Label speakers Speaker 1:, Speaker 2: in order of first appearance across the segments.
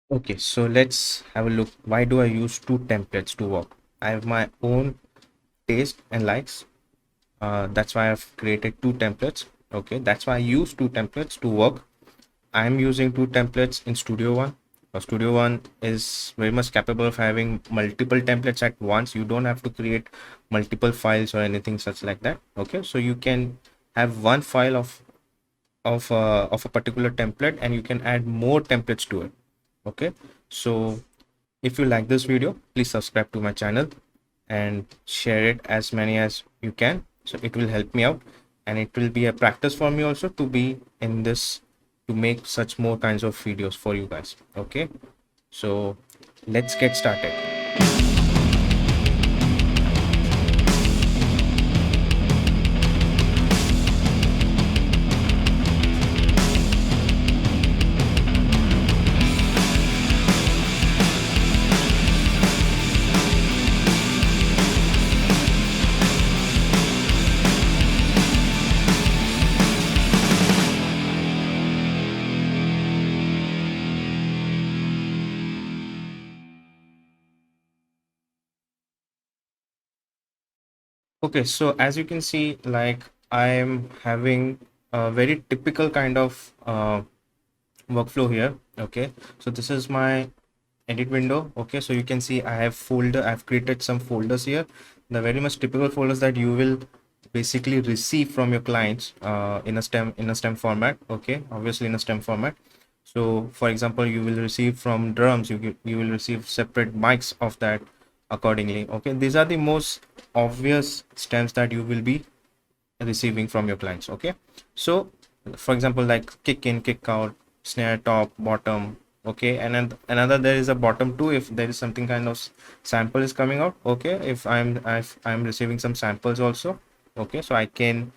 Speaker 1: Okay, so let's have a look. Why do I use two templates to work? I have my own taste and likes. That's why I've created two templates. Okay, that's why I use two templates to work. I'm using two templates in Studio One. Studio One is very much capable of having multiple templates at once. You don't have to create multiple files or anything such like that. Okay, so you can have one file of a particular template, and you can add more templates to it. Okay, so if you like this video, please subscribe to my channel and share it as many as you can. So it will help me out, and it will be a practice for me also to be in this, to make such more kinds of videos for you guys. Okay, so let's get started. Okay, so as you can see, like, I am having a very typical kind of workflow here. Okay, so this is my edit window. Okay, so you can see I've created some folders here, the very much typical folders that you will basically receive from your clients in a stem format. Okay, obviously in a stem format. So for example, you will receive from drums, you will receive separate mics of that accordingly. Okay, these are the most obvious stems that you will be receiving from your clients. Okay, so for example, like kick in, kick out, snare, top, bottom. Okay, and then another, there is a bottom too if there is something kind of sample is coming out. Okay, if I'm receiving some samples also. Okay, so I can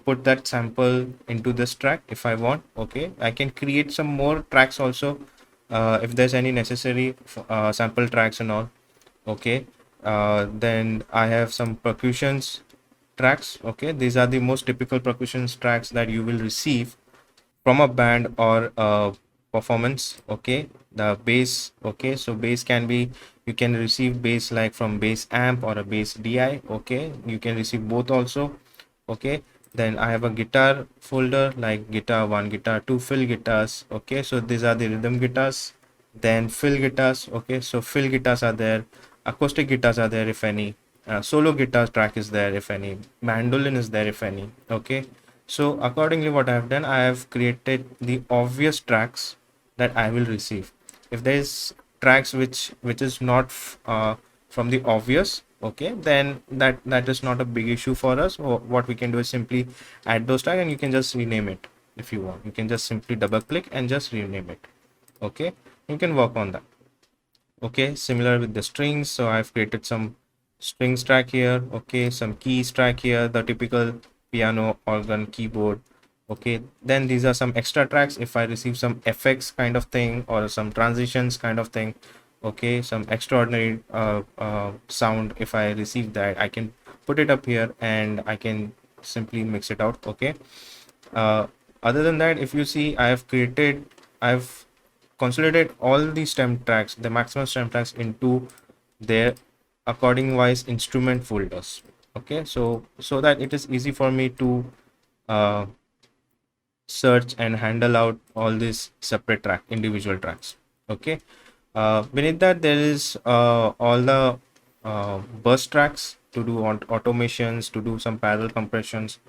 Speaker 1: put that sample into this track if I want. Okay, I can create some more tracks also if there's any necessary sample tracks and all. Okay, then I have some percussions tracks. Okay, these are the most typical percussions tracks that you will receive from a band or a performance. Okay, the bass. Okay, so bass can be, you can receive bass like from bass amp or a bass DI. Okay, you can receive both also. Okay, then I have a guitar folder like guitar 1, guitar 2, fill guitars. Okay, so these are the rhythm guitars. Then fill guitars. Okay, so fill guitars are there, acoustic guitars are there if any, solo guitar track is there if any, mandolin is there if any. Okay, so accordingly what I have done, I have created the obvious tracks that I will receive. If there is tracks which is not from the obvious, okay, then that is not a big issue for us. What we can do is simply add those tags, and you can just rename it. If you want, you can just simply double click and just rename it. Okay, you can work on that. Okay, similar with the strings, so I've created some strings track here. Okay, some keys track here, the typical piano, organ, keyboard. Okay, then these are some extra tracks if I receive some effects kind of thing or some transitions kind of thing. Okay, some extraordinary sound, if I receive that, I can put it up here and I can simply mix it out. Okay, uh, other than that, if you see, I've consolidated all the stem tracks, the maximum stem tracks, into their according wise instrument folders. Okay, so that it is easy for me to uh, search and handle out all these separate track, individual tracks. Okay, beneath that there is all the bus tracks to do on automations, to do some parallel compressions.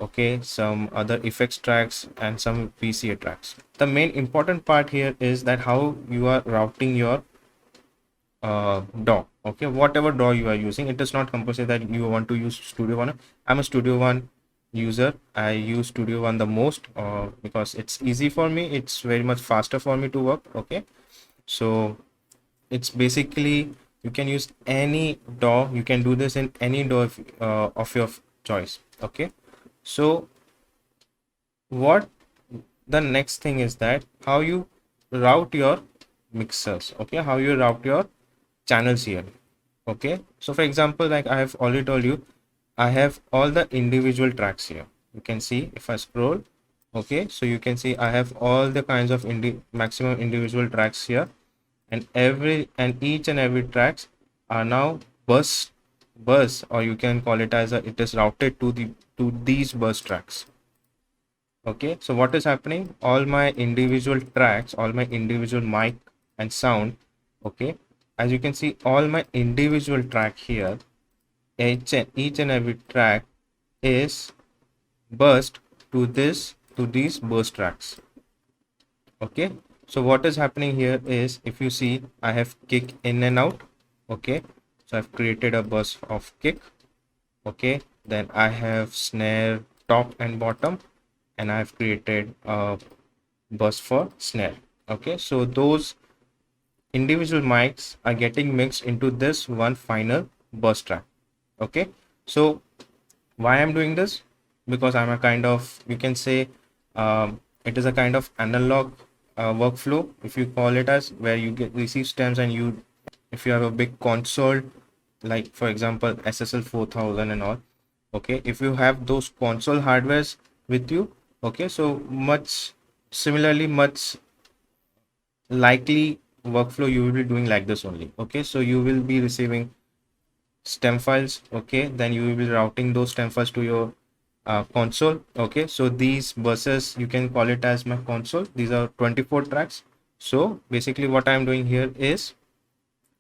Speaker 1: Okay, some other effects tracks and some VCA tracks. The main important part here is that how you are routing your DAW. Okay, whatever DAW you are using, it is not compulsory that you want to use Studio One. I'm a Studio One user. I use Studio One the most because it's easy for me. It's very much faster for me to work. Okay, so it's basically, you can use any DAW. You can do this in any DAW of your choice. Okay, so what the next thing is that how you route your mixers. Okay, how you route your channels here. Okay, so for example, like I have already told you, I have all the individual tracks here. You can see if I scroll, Okay, so you can see I have all the kinds of maximum individual tracks here, and each and every tracks are now bus, or you can call it as it is routed to these bus tracks. Okay, so what is happening? All my individual tracks, all my individual mic and sound. Okay, as you can see, all my individual track here, each and every track is burst to these burst tracks. Okay, so what is happening here is, if you see, I have kick in and out. Okay, so I've created a bus of kick. Okay, then I have snare top and bottom, and I've created a bus for snare. Okay, so those individual mics are getting mixed into this one final bus track. Okay, so why I'm doing this? Because I'm a kind of, you can say, it is a kind of analog workflow, if you call it as, where you get receive stems, and if you have a big console, like for example SSL 4000 and all. Okay, if you have those console hardwares with you, okay, so much likely workflow you will be doing like this only. Okay, so you will be receiving stem files. Okay, then you will be routing those stem files to your console. Okay, so these buses, you can call it as my console. These are 24 tracks. So basically what I'm doing here is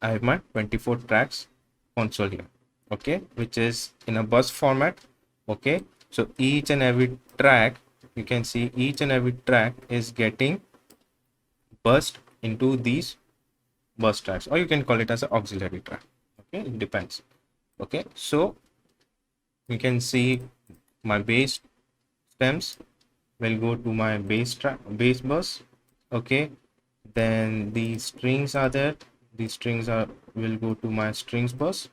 Speaker 1: I have my 24 tracks console here. Okay, which is in a bus format. Okay, so each and every track, you can see each and every track is getting burst into these bus tracks, or you can call it as an auxiliary track. Okay, it depends. Okay, so you can see my bass stems will go to my bass bus. Okay, then the strings are there, these strings are will go to my strings bus.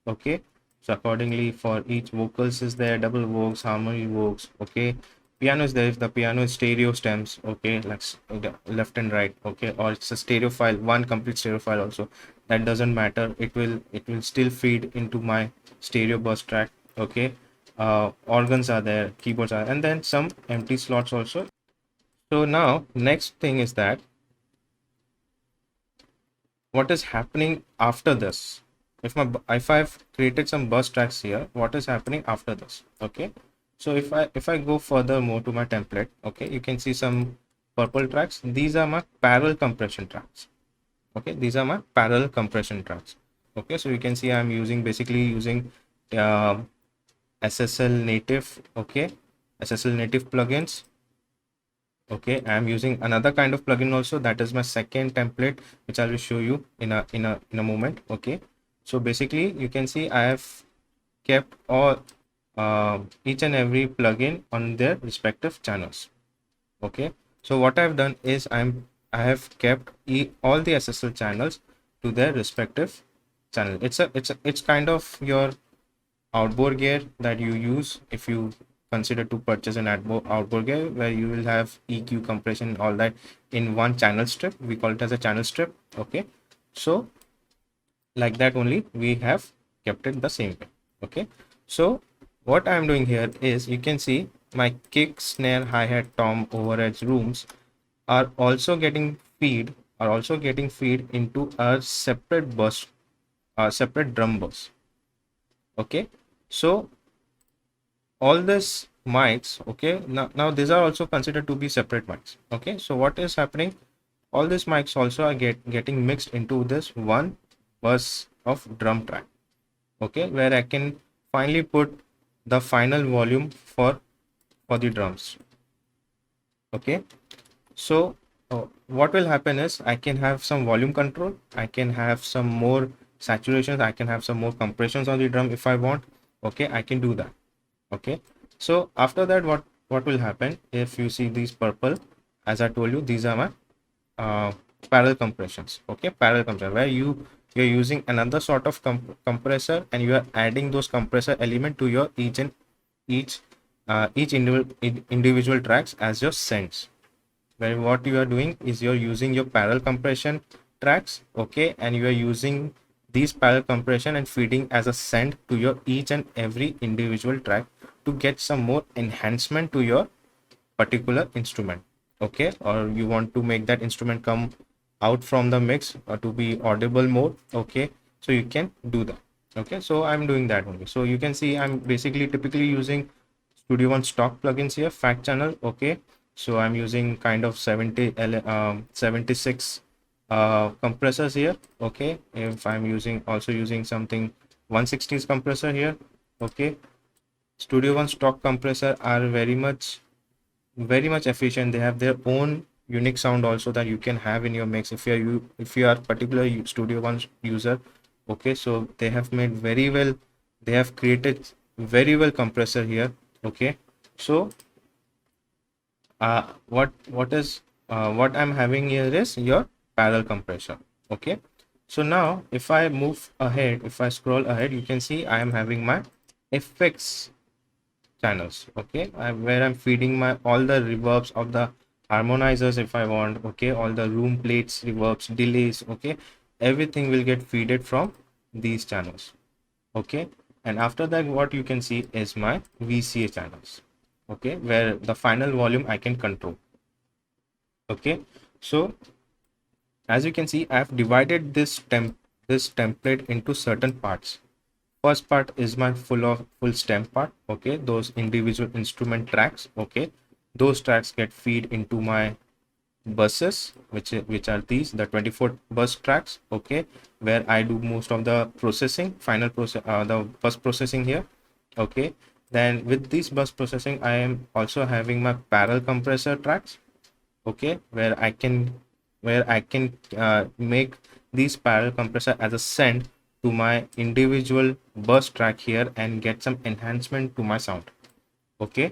Speaker 1: Okay, so accordingly for each vocals is there, double vocals, harmony vocals. Okay, piano is there if the piano is stereo stems. Okay, like left and right. Okay, or it's a stereo file, one complete stereo file also, that doesn't matter, it will still feed into my stereo bus track. Okay, organs are there, keyboards are, and then some empty slots also. So now next thing is that what is happening after this. If I've created some bus tracks here, what is happening after this? Okay, so if I go further more to my template, okay, you can see some purple tracks. These are my parallel compression tracks. Okay, these are my parallel compression tracks. Okay, so you can see I'm basically using uh, SSL native. Okay, SSL native plugins. Okay, I'm using another kind of plugin also, that is my second template, which I will show you in a moment. Okay, so basically you can see I have kept all each and every plugin on their respective channels. Okay, so what I've done is I have kept all the SSL channels to their respective channel. It's kind of your outboard gear that you use if you consider to purchase an outboard gear, where you will have EQ, compression, all that in one channel strip. We call it as a channel strip. Okay, so like that only we have kept it the same way. Okay, so what I'm doing here is, you can see my kick, snare, hi-hat, tom, overheads, rooms are also getting feed into a separate bus, separate drum bus. Okay, so all this mics, okay, now these are also considered to be separate mics. Okay, so what is happening, all these mics also are getting mixed into this one bus of drum track. Okay, where I can finally put the final volume for the drums. Okay, so what will happen is, I can have some volume control, I can have some more saturations, I can have some more compressions on the drum if I want. Okay, I can do that. Okay, so after that, what will happen, if you see these purple, as I told you, these are my parallel compressions. Okay, parallel compression, where you're using another sort of compressor, and you are adding those compressor element to your each individual tracks as your sends, where what you are doing is you're using your parallel compression tracks. Okay, and you are using these parallel compression and feeding as a send to your each and every individual track, to get some more enhancement to your particular instrument, okay, or you want to make that instrument come out from the mix to be audible more, okay, so you can do that. Okay, so I'm doing that only. So you can see I'm basically typically using Studio One stock plugins here, Vca Channel, okay. So I'm using kind of 76 compressors here, okay. If I'm using also using something 160s compressor here, okay. Studio One stock compressor are very much efficient. They have their own unique sound also that you can have in your mix if if you are particular Studio One user, okay. So they have made very well, they have created very well compressor here, okay. So what I'm having here is your parallel compressor, okay. So now if I move ahead, if I scroll ahead, you can see I am having my effects channels, okay, where I'm feeding my all the reverbs of the harmonizers if I want, okay, all the room plates, reverbs, delays, okay, everything will get feeded from these channels, okay. And after that what you can see is my VCA channels, okay, where the final volume I can control, okay. So as you can see, I've divided this template into certain parts. First part is my full stem part, okay, those individual instrument tracks, okay, those tracks get feed into my buses, which are these the 24 bus tracks, okay, where I do most of the processing, final process, the bus processing here, okay. Then with this bus processing I am also having my parallel compressor tracks, okay, where I can make these parallel compressor as a send to my individual bus track here and get some enhancement to my sound, okay.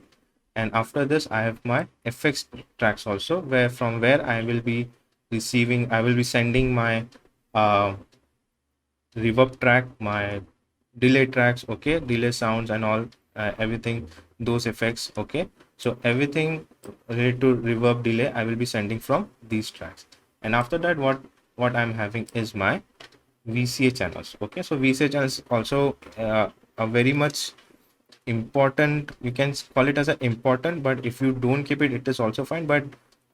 Speaker 1: And after this I have my effects tracks also, where from where I will be sending my uh, reverb track, my delay tracks, okay, delay sounds and all, everything, those effects, okay. So everything related to reverb, delay I will be sending from these tracks. And after that what I'm having is my VCA channels, okay. So VCA channels also are very much important, you can call it as a important, but if you don't keep it, it is also fine. But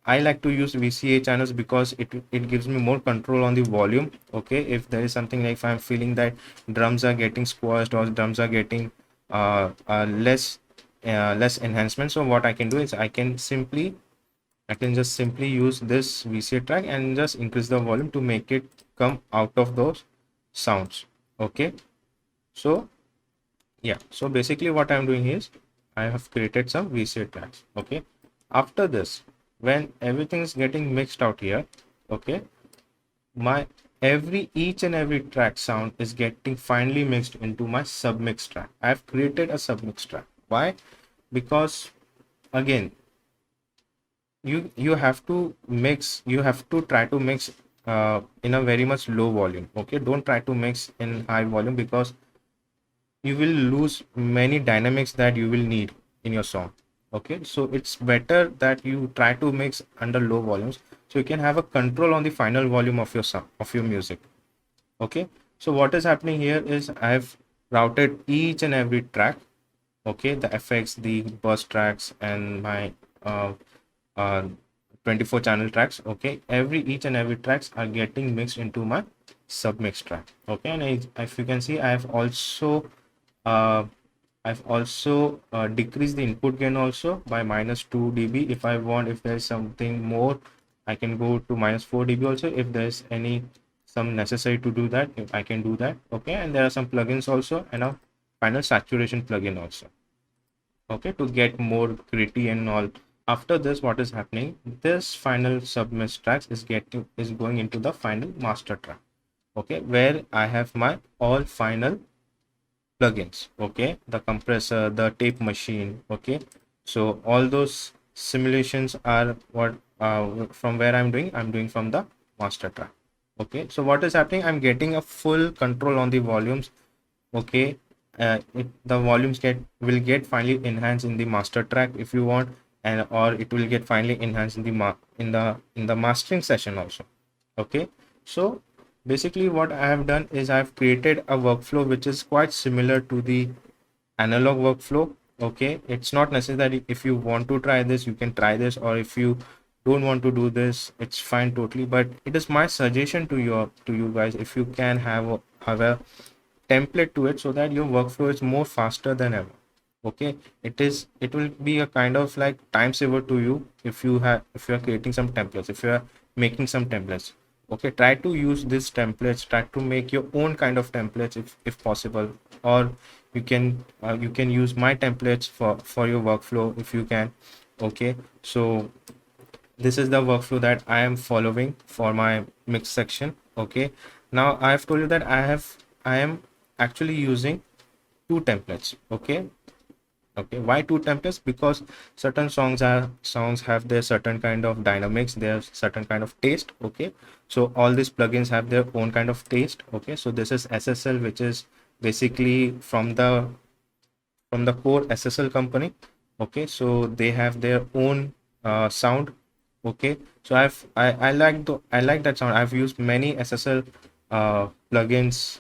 Speaker 1: I like to use VCA channels because it gives me more control on the volume, okay. If there is something like if I'm feeling that drums are getting squashed or drums are getting less enhancement, so what I can do is I can just simply use this VCA track and just increase the volume to make it come out of those sounds, okay. So yeah, so basically what I'm doing is I have created some VCA tracks, okay. After this, when everything is getting mixed out here, okay, my each and every track sound is getting finally mixed into my submix track. I've created a submix track. Why? Because again, you have to try to mix in a very much low volume, okay. Don't try to mix in high volume because you will lose many dynamics that you will need in your song, okay. So it's better that you try to mix under low volumes so you can have a control on the final volume of your song, of your music, okay. So what is happening here is I've routed each and every track, okay, the effects, the bus tracks and my uh, uh 24 channel tracks, okay. Each and every tracks are getting mixed into my submix track, okay. And if you can see uh, I've also decreased the input gain also by -2 dB. If I want, if there's something more, I can go to -4 dB also. If there's some necessary to do that, if I can do that, okay. And there are some plugins also and a final saturation plugin also, okay, to get more gritty and all. After this, what is happening? This final submix tracks is going into the final master track, okay, where I have my all final plugins, okay, the compressor, the tape machine, okay. So all those simulations are what from where I'm doing from the master track, okay. So what is happening? I'm getting a full control on the volumes, okay. The volumes will get finally enhanced in the master track if you want, and or it will get finally enhanced in the in the mastering session also, okay. So basically what I have done is I've created a workflow which is quite similar to the analog workflow, Okay, it's not necessary. If you want to try this, you can try this, or if you don't want to do this, it's fine totally. But it is my suggestion to you guys, if you can have a template to it, so that your workflow is more faster than ever. Okay, it will be a kind of like time saver to you if you are creating some templates, if you are making some templates. Okay, try to use these templates, try to make your own kind of templates if possible, or you can use my templates for your workflow if you can. Okay, so this is the workflow that I am following for my mix section. Okay, now I have told you that I am actually using two templates. Okay, why two templates? Because certain songs have their certain kind of dynamics, their certain kind of taste. Okay, so all these plugins have their own kind of taste. Okay, so this is SSL, which is basically from the core SSL company. Okay, so they have their own sound. Okay, so I like that sound. I've used many SSL plugins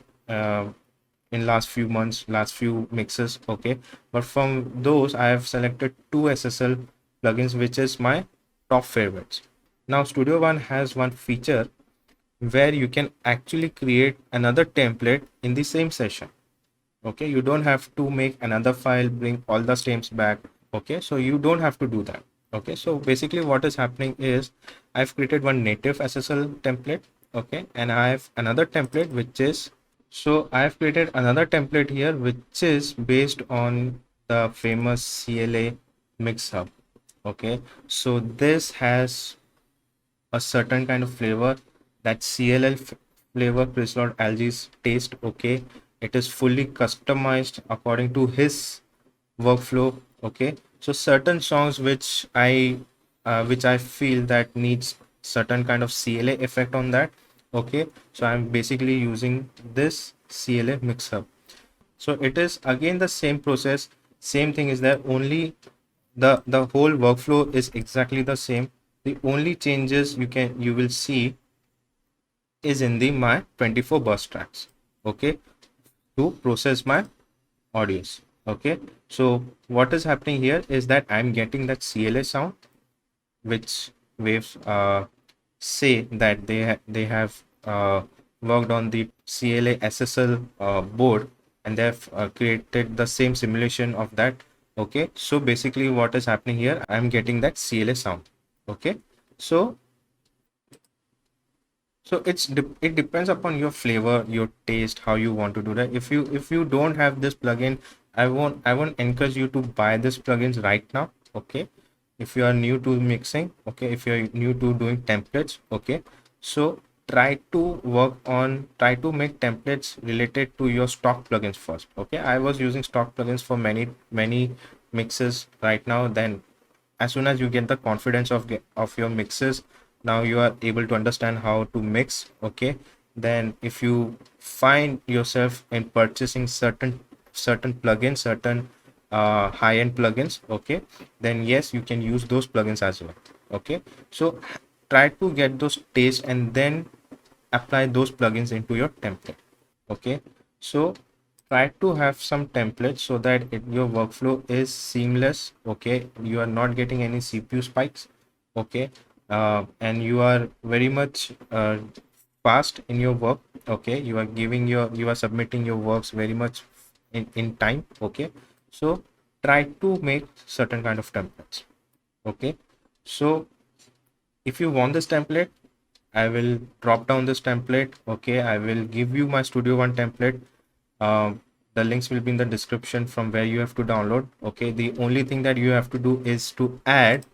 Speaker 1: in last few months, last few mixes. Okay, but from those I have selected two SSL plugins, which is my top favorites. Now Studio One has one feature where you can actually create another template in the same session. Okay, you don't have to make another file, bring all the stems back. Okay, so you don't have to do that. Okay, so basically what is happening is I've created one native SSL template. Okay, and I have another template which is, so I've created another template here which is based on the famous CLA mix hub. Okay, so this has a certain kind of flavor, that flavor, Chris Lord Algae's taste. Okay, it is fully customized according to his workflow. Okay, so certain songs which I feel that needs certain kind of CLA effect on that. Okay, so I'm basically using this CLA mix hub. So it is again the same process, same thing is there, only the whole workflow is exactly the same. The only changes you will see is in the my 24 bus tracks. Okay, to process my audios. Okay, so what is happening here is that I'm getting that CLA sound, which waves say that they have worked on the CLA SSL board, and they have created the same simulation of that. Okay, so basically what is happening here, I'm getting that CLA sound. Okay, so it depends upon your flavor, your taste, how you want to do that. If you don't have this plugin, I won't encourage you to buy this plugins right now. Okay, if you are new to mixing, okay, if you're new to doing templates, okay, so try to make templates related to your stock plugins first. Okay, I was using stock plugins for many mixes right now. Then as soon as you get the confidence of your mixes, now you are able to understand how to mix. Okay, then if you find yourself in purchasing certain plugins, certain high-end plugins, okay, then yes, you can use those plugins as well. Okay, so try to get those tastes and then apply those plugins into your template. Okay, so try to have some templates so that your workflow is seamless. Okay, you are not getting any CPU spikes. Okay, and you are very much fast in your work. Okay, you are submitting your works very much in time. Okay, so try to make certain kind of templates. Okay, so if you want this template, I will drop down this template. Okay, I will give you my Studio One template. The links will be in the description from where you have to download. Okay, the only thing that you have to do is to add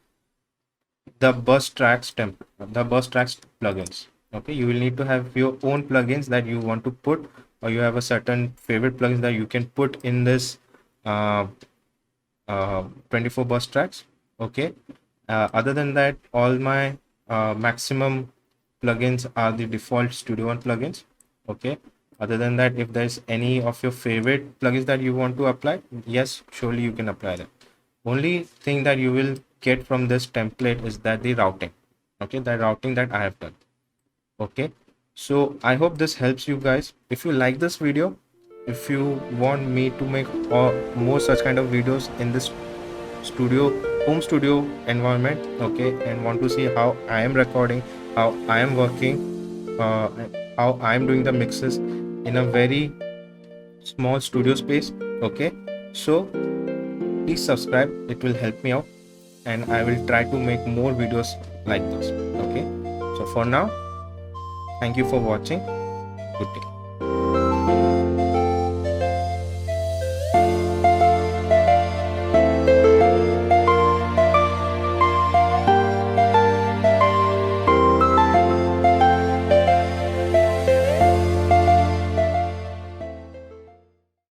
Speaker 1: the the bus tracks plugins. Okay, you will need to have your own plugins that you want to put, or you have a certain favorite plugins that you can put in this uh, 24 bus tracks. Okay, other than that, all my maximum plugins are the default Studio One plugins. Okay, other than that, if there's any of your favorite plugins that you want to apply, yes, surely you can apply them. Only thing that you will get from this template is that the routing. Okay, the routing that I have done. Okay, so I hope this helps you guys. If you like this video, if you want me to make more such kind of videos in this home studio environment, okay, and want to see how I am recording, how I am working, uh, how I am doing the mixes in a very small studio space, okay, so please subscribe, it will help me out, and I will try to make more videos like this, okay. So for now, thank you for watching. Good day.